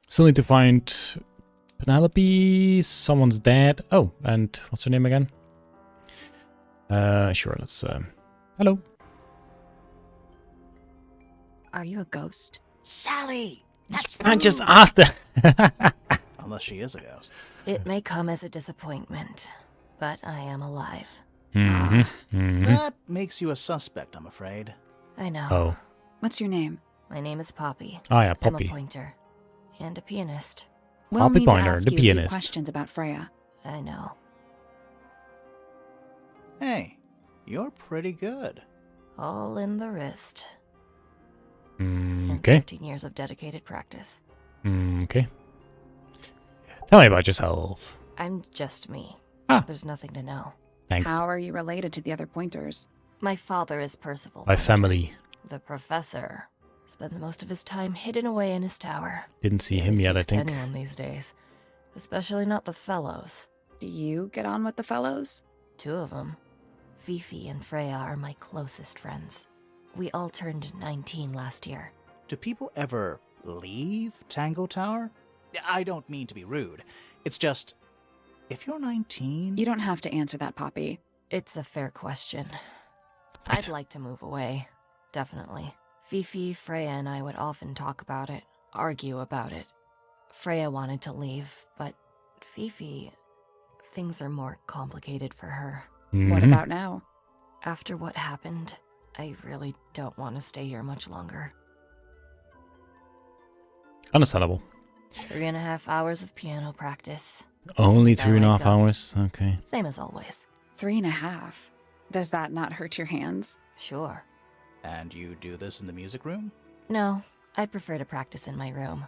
Still need to find Penelope. Someone's dead. Oh, and what's her name again? Sure, let's... hello. Are you a ghost? Sally! That's I rude. just asked that. Unless she is a ghost. It may come as a disappointment, but I am alive. That makes you a suspect, I'm afraid. I know. Oh. What's your name? My name is Poppy. Ah, yeah, I'm Poppy. a pointer. And a pianist. We'll Poppy need to Pointer, ask the you a few pianist. questions about Freya. I know. Hey, you're pretty good. All in the wrist. And Okay. 13 years of dedicated practice. Okay. Tell me about yourself. I'm just me. Ah. There's nothing to know. Thanks. How are you related to the other pointers? My father is Percival. My Pointer. family. The professor spends most of his time hidden away in his tower. Didn't see him Barely yet, I speaks to think. anyone these days. Especially not the fellows. Do you get on with the fellows? 2 of them. Fifi and Freya are my closest friends. We all turned 19 last year. Do people ever leave Tangle Tower? I don't mean to be rude. It's just, if you're 19... You don't have to answer that, Poppy. It's a fair question. What? I'd like to move away. Definitely. Fifi, Freya, and I would often talk about it, argue about it. Freya wanted to leave, but Fifi... Things are more complicated for her. What about now? After what happened, I really don't want to stay here much longer. Understandable. 3.5 hours of piano practice. Only Same as I 3.5 wake up. hours? Okay. Same as always. 3.5. Does that not hurt your hands? Sure. And you do this in the music room? No, I prefer to practice in my room.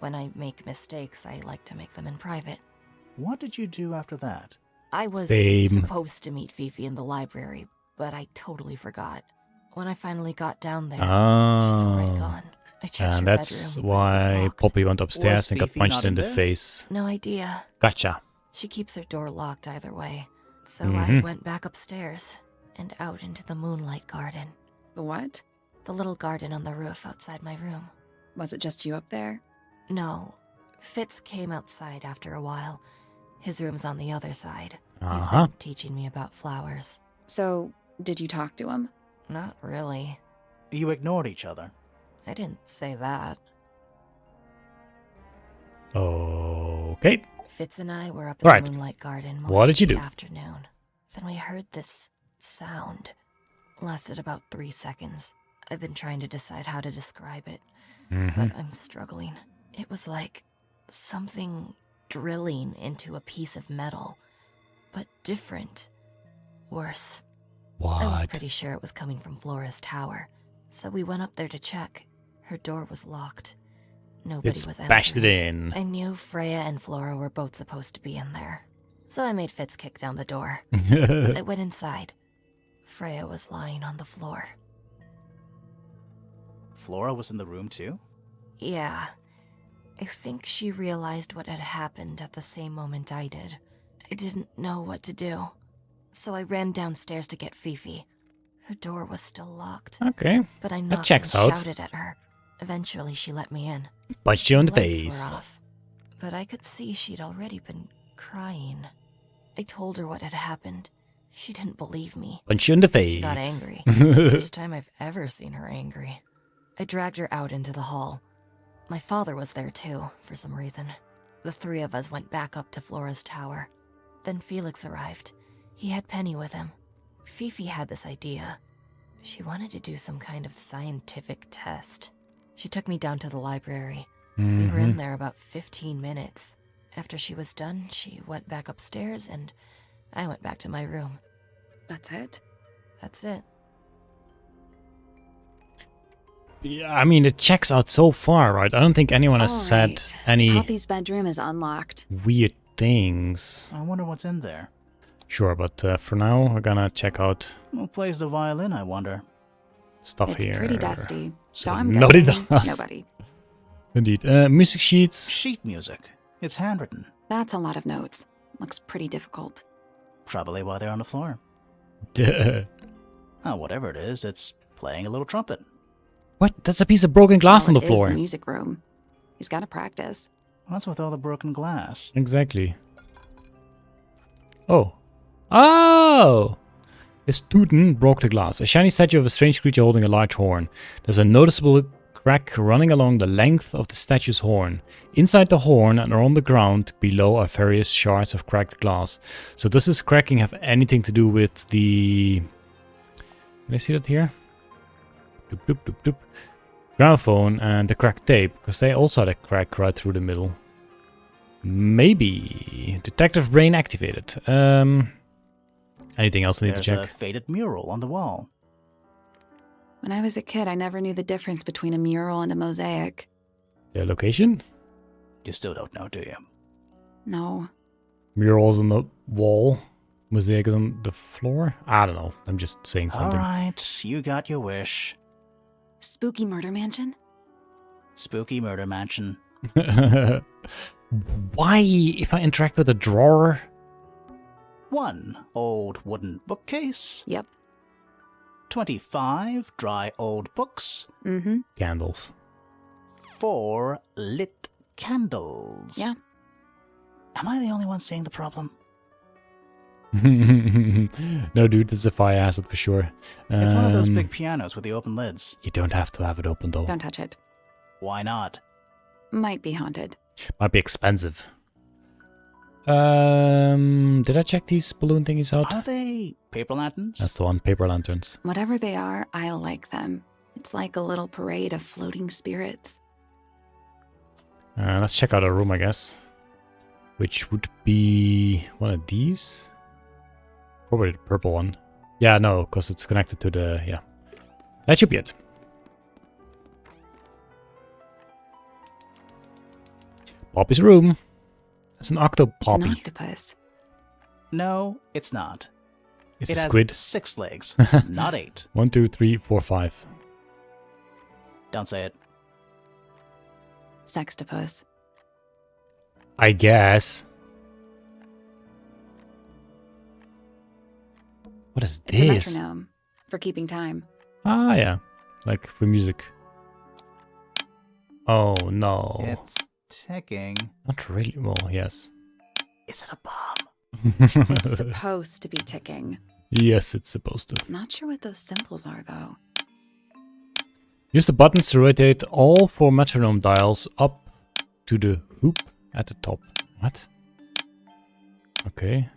When I make mistakes, I like to make them in private. What did you do after that? I was Same. supposed to meet Fifi in the library, but I totally forgot. When I finally got down there, she'd already Oh. gone. I checked And her that's bedroom, but it was why locked. Poppy went upstairs Was and got Fifi punched not in in the there? face. No idea. Gotcha. She keeps her door locked either way. So Mhm. I went back upstairs and out into the moonlight garden. The what? The little garden on the roof outside my room. Was it just you up there? No, Fitz came outside after a while. His room's on the other side. He's Uh-huh. been teaching me about flowers. So, did you talk to him? Not really. You ignored each other. I didn't say that. Okay. Fitz and I were up in Right. the moonlight garden most What did you of the do? afternoon. Then we heard this sound. Lasted about 3 seconds. I've been trying to decide how to describe it, but I'm struggling. It was like something drilling into a piece of metal, but different. Worse. I was What? pretty sure it was coming from Flora's tower, so we went up there to check. Her door was locked. Nobody It's was bashed it answering. in. I knew Freya and Flora were both supposed to be in there, so I made Fitz kick down the door. I went inside. Freya was lying on the floor. Flora was in the room too? Yeah. I think she realized what had happened at the same moment I did. I didn't know what to do, so I ran downstairs to get Fifi. Her door was still locked, Okay. but I That knocked checks and out. shouted at her. Eventually, she let me in. Punched you in the Lights face. were off, but I could see she'd already been crying. I told her what had happened. She didn't believe me. Punch you in the face. She got angry. First time I've ever seen her angry. I dragged her out into the hall. My father was there too, for some reason. The 3 of us went back up to Flora's tower. Then Felix arrived. He had Penny with him. Fifi had this idea. She wanted to do some kind of scientific test. She took me down to the library. We were in there about 15 minutes. After she was done, she went back upstairs and I went back to my room. That's it? That's it. Yeah, I mean, it checks out so far, right? I don't think anyone has All said right. any Poppy's bedroom is unlocked. weird things. I wonder what's in there. Sure, but for now, we're gonna check out Who plays the violin, I wonder? stuff It's here. pretty dusty, so So I'm nobody guessing does. nobody. Indeed. Music sheets. Sheet music. It's handwritten. That's a lot of notes. Looks pretty difficult. Probably why they're on the floor. Duh. Oh, whatever it is, it's playing a little trumpet. What? That's a piece of broken glass on Well, the it is floor. the music room. He's got to practice. What's with all the broken glass? Exactly. Oh. Oh! A student broke the glass. A shiny statue of a strange creature holding a large horn. There's a noticeable crack running along the length of the statue's horn. Inside the horn and on the ground below are various shards of cracked glass. So does this cracking have anything to do with the... Can I see that here? Doop, doop, doop, doop. Gramophone and the cracked tape, because they also had a crack right through the middle. Maybe. Detective brain activated. Anything else I need to check? There's a faded mural on the wall. When I was a kid, I never knew the difference between a mural and a mosaic. Their location? You still don't know, do you? No. Murals on the wall. Mosaic is on the floor? I don't know. I'm just saying something. Alright, you got your wish. Spooky murder mansion? Spooky murder mansion. Why, if I interact with a drawer? 1 old wooden bookcase. Yep. 25 dry old books. Mm-hmm. Candles. 4 lit candles. Yeah. Am I the only one seeing the problem? No, dude, this is a fire hazard for sure. It's one of those big pianos with the open lids. You don't have to have it open though. Don't touch it. Why not? Might be haunted. Might be expensive. Did I check these balloon thingies out? Are they paper lanterns? That's the one, paper lanterns. Whatever they are, I like them. It's like a little parade of floating spirits. Let's check out our room, I guess. Which would be one of these? Probably the purple one. Yeah, no, because it's connected to the... Yeah. That should be it. Poppy's room. It's an It's an octopoppy. octopus. No, it's not. It's it a has squid. 6 legs, not 8. 1, 2, 3, 4, 5. Don't say it. Sextopus. I guess. What is It's a this? metronome for keeping time. Ah, yeah. Like for music. Oh, no. It's ticking. Not really. Well, yes. Is it a bomb? It's supposed to be ticking. Yes, it's supposed to. Not sure what those symbols are, though. Use the buttons to rotate all 4 metronome dials up to the hoop at the top. What? Okay.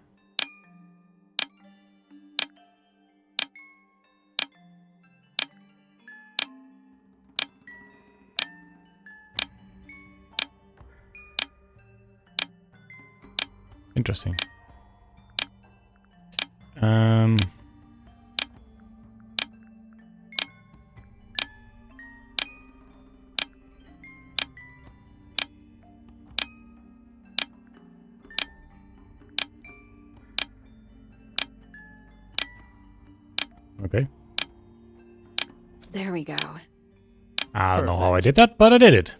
Interesting. Okay. There we go. I don't know how I Perfect. did that, but I did it.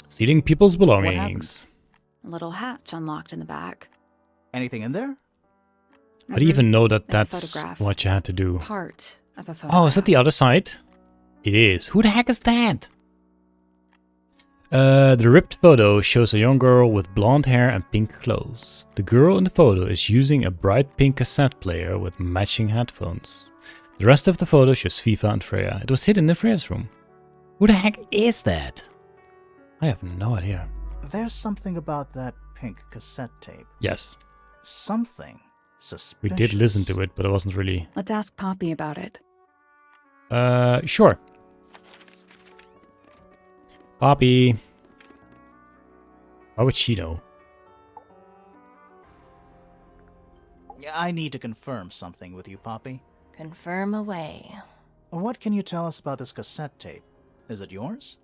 Stealing people's belongings. A little hatch unlocked in the back. Anything in there? How do you even know that It's a that's photograph. what you had to do? Part of a photograph. Oh, is that the other side? It is. Who the heck is that? The ripped photo shows a young girl with blonde hair and pink clothes. The girl in the photo is using a bright pink cassette player with matching headphones. The rest of the photo shows FIFA and Freya. It was hidden in Freya's room. Who the heck is that? I have no idea. There's something about that pink cassette tape. Yes, Something suspicious. we did listen to it, but it wasn't really... Let's ask Poppy about it. Sure. Poppy. How would she know? I need to confirm something with you, Poppy. Confirm away. What can you tell us about this cassette tape? Is it yours?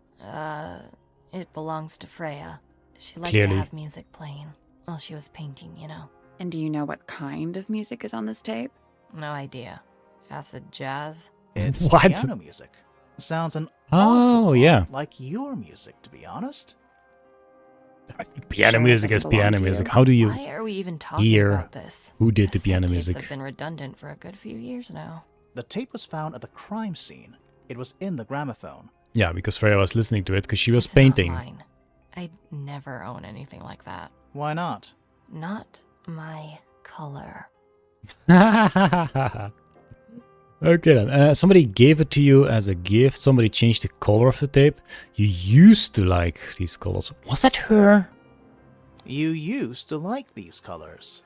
It belongs to Freya. She liked Clearly. to have music playing while she was painting, you know. And do you know what kind of music is on this tape? No idea. Acid jazz? It's What? piano music. Sounds an Oh, awful yeah. lot like your music, to be honest. Piano Sure, it music doesn't is piano belong to music. you. How do you... Why are we even talking hear about this? who did the Cassette piano tapes music? have been redundant for a good few years now. The tape was found at the crime scene. It was in the gramophone. Yeah, because Freya was listening to it because she was It's painting. not mine. I'd never own anything like that. Why not? Not my color. Okay then. Somebody gave it to you as a gift. Somebody changed the color of the tape. You used to like these colors. Was that her? You used to like these colors.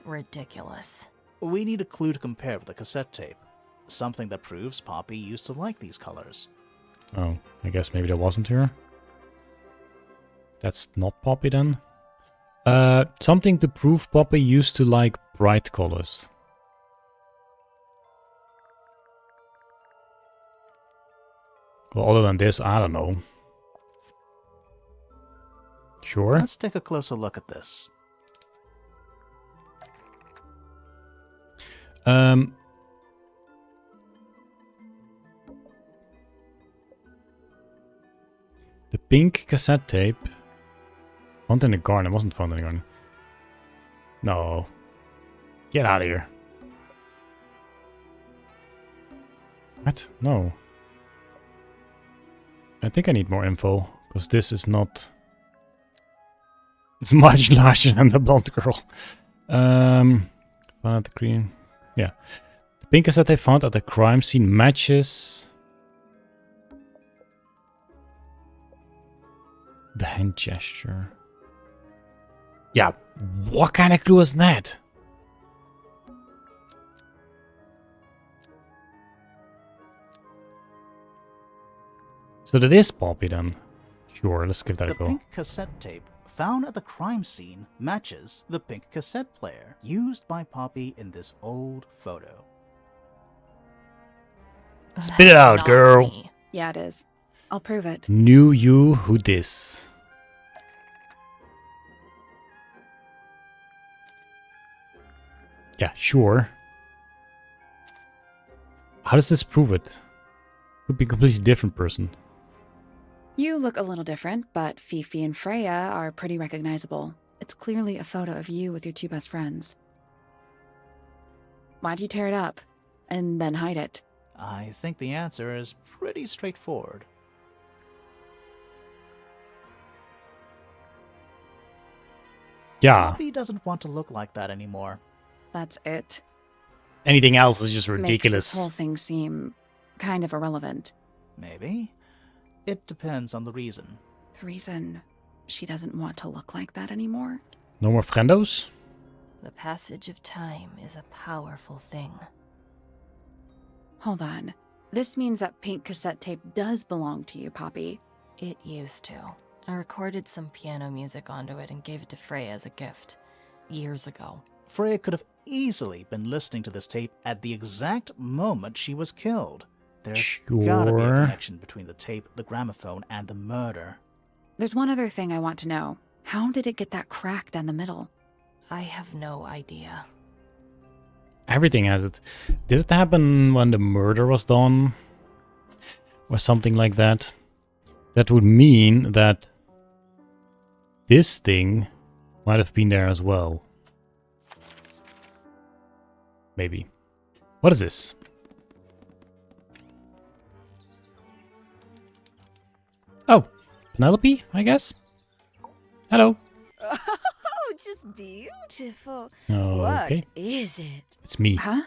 Ridiculous. We need a clue to compare with the cassette tape. Something that proves Poppy used to like these colors. Oh, I guess maybe that wasn't her. That's not Poppy then. Something to prove Poppy used to like bright colors. Well, other than this, I don't know. Sure. Let's take a closer look at this. The pink cassette tape. Found in the garden. It wasn't found in the garden. No. Get out of here. What? No. I think I need more info. Because this is not... It's much larger than the blonde girl. Found at the green... Yeah. The pink cassette tape found at the crime scene matches... The hand gesture. Yeah, what kind of clue is that? So that is Poppy then. Sure, let's give that a The go. pink cassette tape found at the crime scene matches the pink cassette player used by Poppy in this old photo. Spit it That's out, not girl. me. Yeah, it is. I'll prove it. Knew you who this. Yeah, sure. How does this prove it? Could be a completely different person. You look a little different, but Fifi and Freya are pretty recognizable. It's clearly a photo of you with your two best friends. Why'd you tear it up and then hide it? I think the answer is pretty straightforward. Yeah, Poppy doesn't want to look like that anymore. That's it. anything else is just Makes ridiculous. this whole thing seem kind of irrelevant. Maybe. It depends on the reason. The reason she doesn't want to look like that anymore? No more friendos? The passage of time is a powerful thing. Hold on. This means that pink cassette tape does belong to you, Poppy. It used to. I recorded some piano music onto it and gave it to Freya as a gift. Years ago. Freya could have easily been listening to this tape at the exact moment she was killed. There's gotta be a Sure. connection between the tape, the gramophone, and the murder. There's one other thing I want to know. How did it get that crack down the middle? I have no idea. Everything has it. Did it happen when the murder was done? Or something like that? That would mean that this thing might have been there as well. Maybe. What is this? Oh, Penelope, I guess? Hello. Oh, just beautiful. Okay, What is it? it's me. Huh?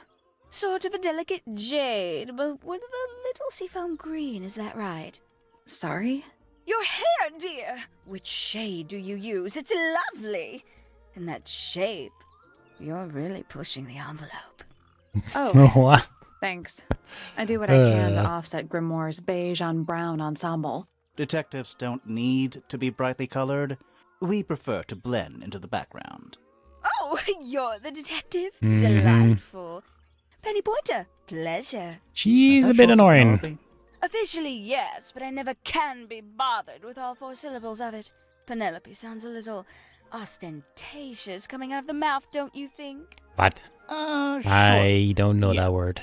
Sort of a delicate jade, but with a little seafoam green, is that right? Sorry? Your hair, dear! Which shade do you use? It's lovely! And that shape. You're really pushing the envelope. Oh, What? thanks. I do what I can to Uh. offset Grimoire's beige on brown ensemble. Detectives don't need to be brightly colored. We prefer to blend into the background. Oh, you're the detective? Mhm. Delightful. Penny Pointer, pleasure. She's Is a that bit short for annoying. Penelope? Officially, yes, but I never can be bothered with all 4 syllables of it. Penelope sounds a little ostentatious coming out of the mouth, don't you think? What? Sure. I don't know Yeah. that word.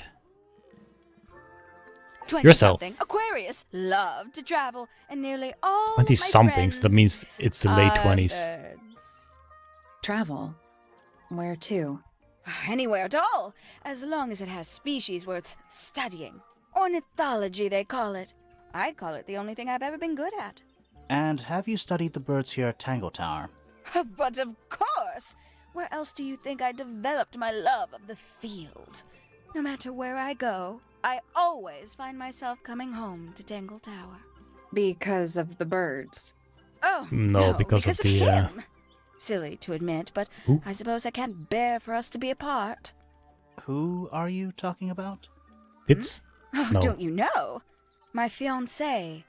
20 Yourself. something. Aquarius, love to travel, and nearly all 20 of my something, so that friends means it's the late are 20s. birds. Travel? Where to? Anywhere at all, as long as it has species worth studying. Ornithology, they call it. I'd call it the only thing I've ever been good at. And have you studied the birds here at Tangle Tower? But of course! Where else do you think I developed my love of the field? No matter where I go, I always find myself coming home to Tangle Tower. Because of the birds. Oh, No, because of the, him. Silly to admit, but Who? I suppose I can't bear for us to be apart. Who are you talking about? Fitz? Oh, No. don't you know? My fiancé,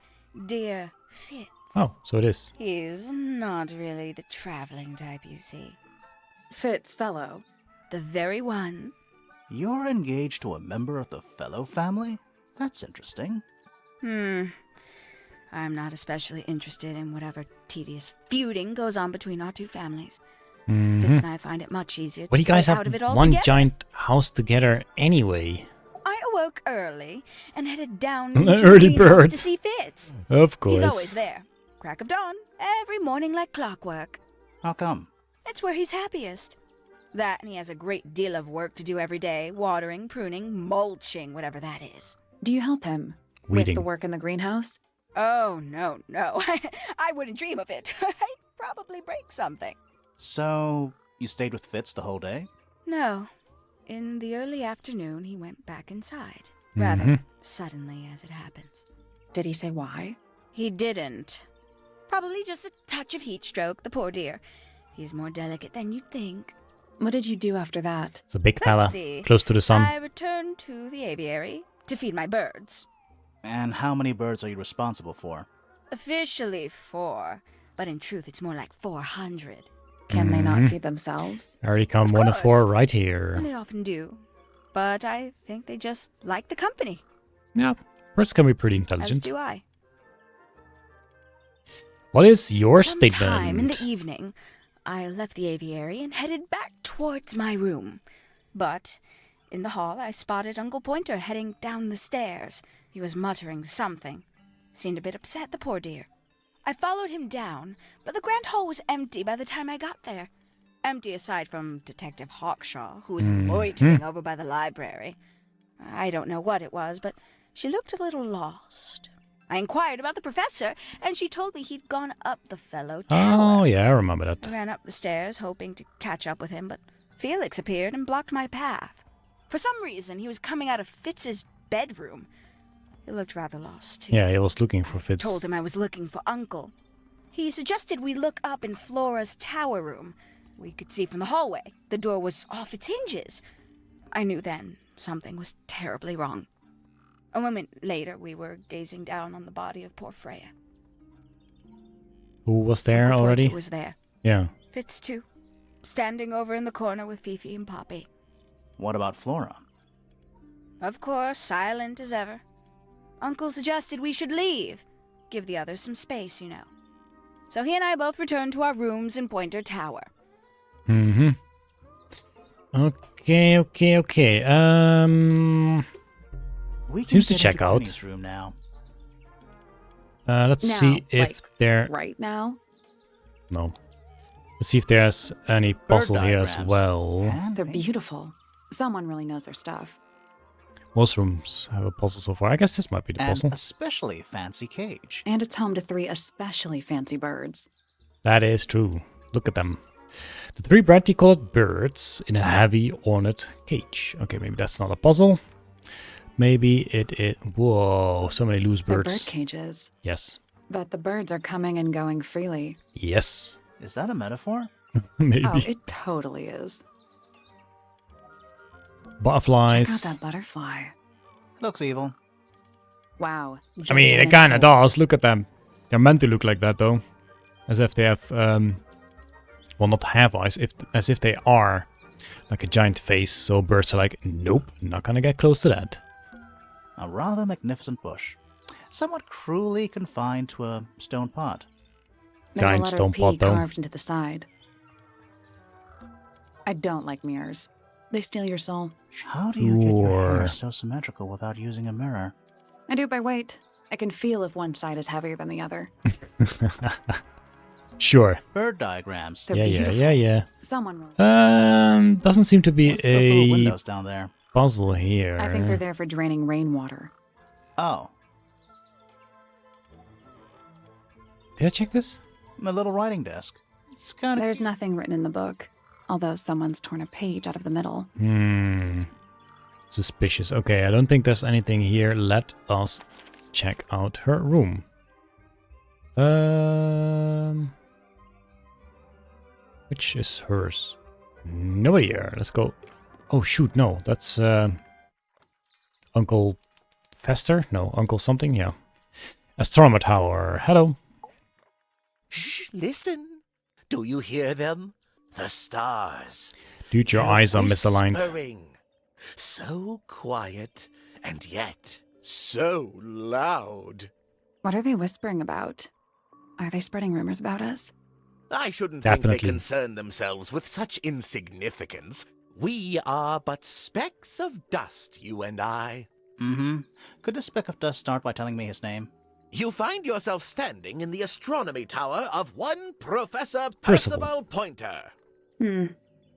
dear Fitz. Oh, so it is. He's not really the traveling type, you see. Fitz fellow. The very one. You're engaged to a member of the Fellow family? That's interesting. I'm not especially interested in whatever tedious feuding goes on between our two families. Mhm. Fitz and I find it much easier But to you guys stay have out of it all one together. giant house together anyway. I awoke early and headed down An to the early greenhouse bird. to see Fitz. Of course. He's always there. Crack of dawn, every morning like clockwork. How come? It's where he's happiest. That and he has a great deal of work to do every day. Watering, pruning, mulching, whatever that is. Do you help him? Weeding. With the work in the greenhouse? Oh, no. I wouldn't dream of it. I'd probably break something. So, you stayed with Fitz the whole day? No. In the early afternoon, he went back inside. Mhm. Rather suddenly, as it happens. Did he say why? He didn't. Probably just a touch of heat stroke, the poor dear. He's more delicate than you'd think. What did you do after that? It's a big fella, Let's see. close to the sun. I returned to the aviary to feed my birds. And how many birds are you responsible for? Officially 4, but in truth it's more like 400. Can they not Mhm. feed themselves? I already come Of one of course. 4 right here. And they often do. But I think they just like the company, Yeah, birds can be pretty as intelligent. do I. What is your Sometime in the statement? evening, I left the aviary and headed back towards my room. But in the hall, I spotted Uncle Pointer heading down the stairs. He was muttering something. Seemed a bit upset, the poor dear. I followed him down, but the grand hall was empty by the time I got there. Empty aside from Detective Hawkshaw, who was loitering over by the library. I don't know what it was, but she looked a little lost. I inquired about the professor, and she told me he'd gone up the Fellow Tower. Oh, yeah, I remember that. I ran up the stairs, hoping to catch up with him, but Felix appeared and blocked my path. For some reason, he was coming out of Fitz's bedroom. He looked rather lost, too. Yeah, he was looking for Fitz. Told him I was looking for Uncle. He suggested we look up in Flora's tower room. We could see from the hallway. The door was off its hinges. I knew then something was terribly wrong. A moment later, we were gazing down on the body of poor Freya. Who was there Uncle already? Pointer was there. Yeah. Fitz, too. Standing over in the corner with Fifi and Poppy. What about Flora? Of course, silent as ever. Uncle suggested we should leave. Give the others some space, you know. So he and I both returned to our rooms in Pointer Tower. Mm-hmm. Okay. We can Seems to get check into out. Penny's room now. Let's Now, see if like, there... Right now? No. Let's see if there's any puzzle here as diagrams. well. And They're maybe- beautiful. Someone really knows their stuff. Most rooms have a puzzle so far. I guess this might be the And puzzle. especially fancy cage. And it's home to 3 especially fancy birds. That is true. Look at them. The 3 brightly colored birds in a heavy ornate cage. Okay, maybe that's not a puzzle. Maybe it is... Whoa, so many loose They're birds. bird cages. Yes. But the birds are coming and going freely. Yes. Is that a metaphor? Maybe. Oh, it totally is. Butterflies. Check out that butterfly. Looks evil. Wow. I mean, it kind of does. Look at them. They're meant to look like that, though. As if they have... well, not have eyes. As if they are like a giant face. So birds are like, nope, not gonna get close to that. A rather magnificent bush. Somewhat cruelly confined to a stone pot. There's Giant a letter stone P pot, though. carved into the side. I don't like mirrors. They steal your soul. How do you get your Sure. hair so symmetrical without using a mirror? I do it by weight. I can feel if one side is heavier than the other. Sure. Bird diagrams. They're beautiful. Yeah. Someone really... Doesn't seem to be What's those little a windows down there? puzzle here. I think they're there for draining rainwater. Oh. Did I check this? My little writing desk. It's kind of. There's nothing written in the book, although someone's torn a page out of the middle. Suspicious. Okay, I don't think there's anything here. Let us check out her room. Which is hers? Nobody here. Let's go. Oh shoot, no. That's Uncle Fester? No, Uncle something, yeah. Astronomer Tower. Hello. Shh, listen. Do you hear them? The stars. Dude, your eyes are misaligned. Whispering. So quiet, and yet so loud. What are they whispering about? Are they spreading rumors about us? I shouldn't think Definitely. they concern themselves with such insignificance. We are but specks of dust, you and I. Mm-hmm. Could this speck of dust start by telling me his name? You find yourself standing in the astronomy tower of one Professor Percival. Percival Pointer.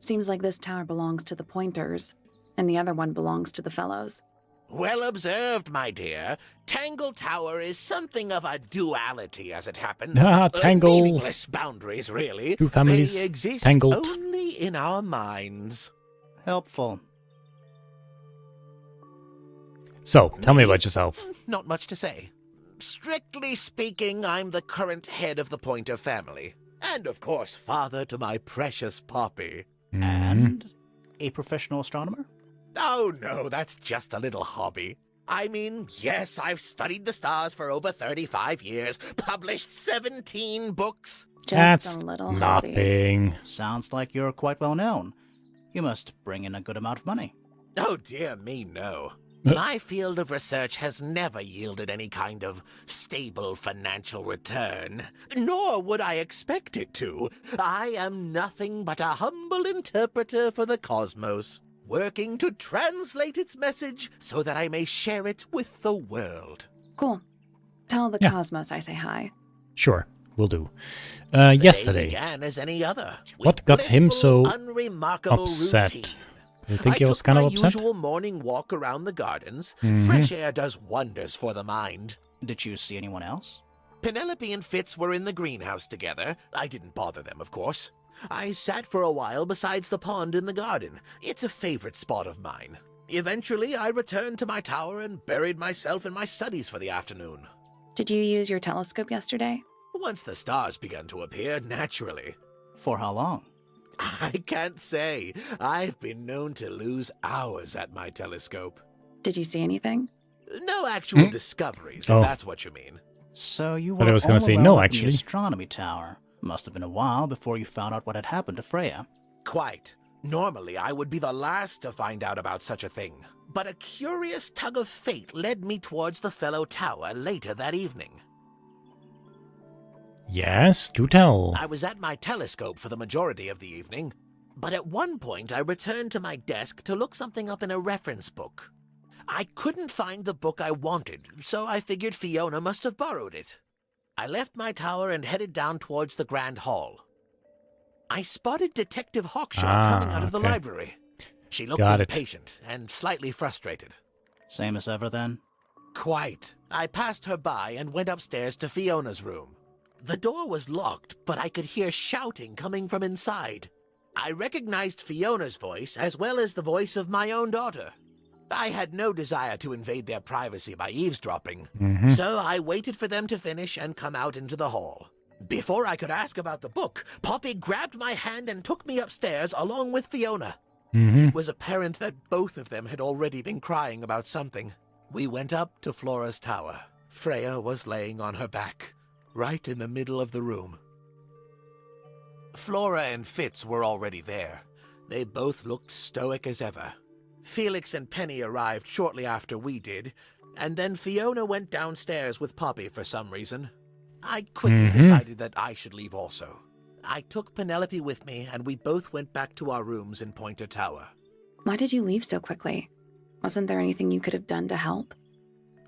Seems like this tower belongs to the Pointers, and the other one belongs to the Fellows. Well observed, my dear. Tangle Tower is something of a duality, as it happens. Tangle. Meaningless boundaries, really. Two families They exist tangled. only in our minds. Helpful. So, tell me about yourself. Not much to say. Strictly speaking, I'm the current head of the Pointer family. And, of course, father to my precious Poppy. And a professional astronomer? Oh, no, that's just a little hobby. I mean, yes, I've studied the stars for over 35 years, published 17 books. Just That's a little hobby. nothing. Sounds like you're quite well known. You must bring in a good amount of money. Oh, dear me, no. My field of research has never yielded any kind of stable financial return, nor would I expect it to. I am nothing but a humble interpreter for the cosmos, working to translate its message so that I may share it with the world. Cool. Tell the Yeah. cosmos I say hi. Sure, will do. The day Yesterday, began as any other. What with got him blissful, so unremarkable upset? routine. I think he was took kind of my upset. usual morning walk around the gardens. Mhm. Fresh air does wonders for the mind. Did you see anyone else? Penelope and Fitz were in the greenhouse together. I didn't bother them, of course. I sat for a while besides the pond in the garden. It's a favorite spot of mine. Eventually, I returned to my tower and buried myself in my studies for the afternoon. Did you use your telescope yesterday? Once the stars began to appear, naturally. For how long? I can't say. I've been known to lose hours at my telescope. Did you see anything? No actual discoveries, Oh. if that's what you mean. So you But were I was gonna all say alone no, at actually. the astronomy tower. Must have been a while before you found out what had happened to Freya. Quite. Normally, I would be the last to find out about such a thing. But a curious tug of fate led me towards the fellow tower later that evening. Yes, do tell. I was at my telescope for the majority of the evening, but at one point I returned to my desk to look something up in a reference book. I couldn't find the book I wanted, so I figured Fiona must have borrowed it. I left my tower and headed down towards the Grand Hall. I spotted Detective Hawkshaw coming out of the okay. library. She looked Got it. impatient and slightly frustrated. Same as ever then? Quite. I passed her by and went upstairs to Fiona's room. The door was locked, but I could hear shouting coming from inside. I recognized Fiona's voice as well as the voice of my own daughter. I had no desire to invade their privacy by eavesdropping, so I waited for them to finish and come out into the hall. Before I could ask about the book, Poppy grabbed my hand and took me upstairs along with Fiona. It was apparent that both of them had already been crying about something. We went up to Flora's tower. Freya was laying on her back, right in the middle of the room. Flora and Fitz were already there. They both looked stoic as ever. Felix and Penny arrived shortly after we did, and then Fiona went downstairs with Poppy for some reason. I quickly decided that I should leave also. I took Penelope with me, and we both went back to our rooms in Pointer Tower. Why did you leave so quickly? Wasn't there anything you could have done to help?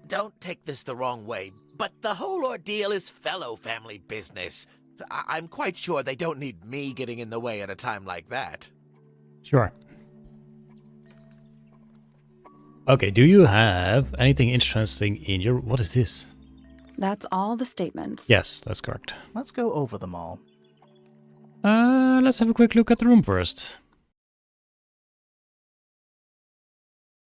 Don't take this the wrong way, but the whole ordeal is fellow family business. I'm quite sure they don't need me getting in the way at a time like that. Sure. Okay, do you have anything interesting in your... What is this? That's all the statements. Yes, that's correct. Let's go over them all. Let's have a quick look at the room first.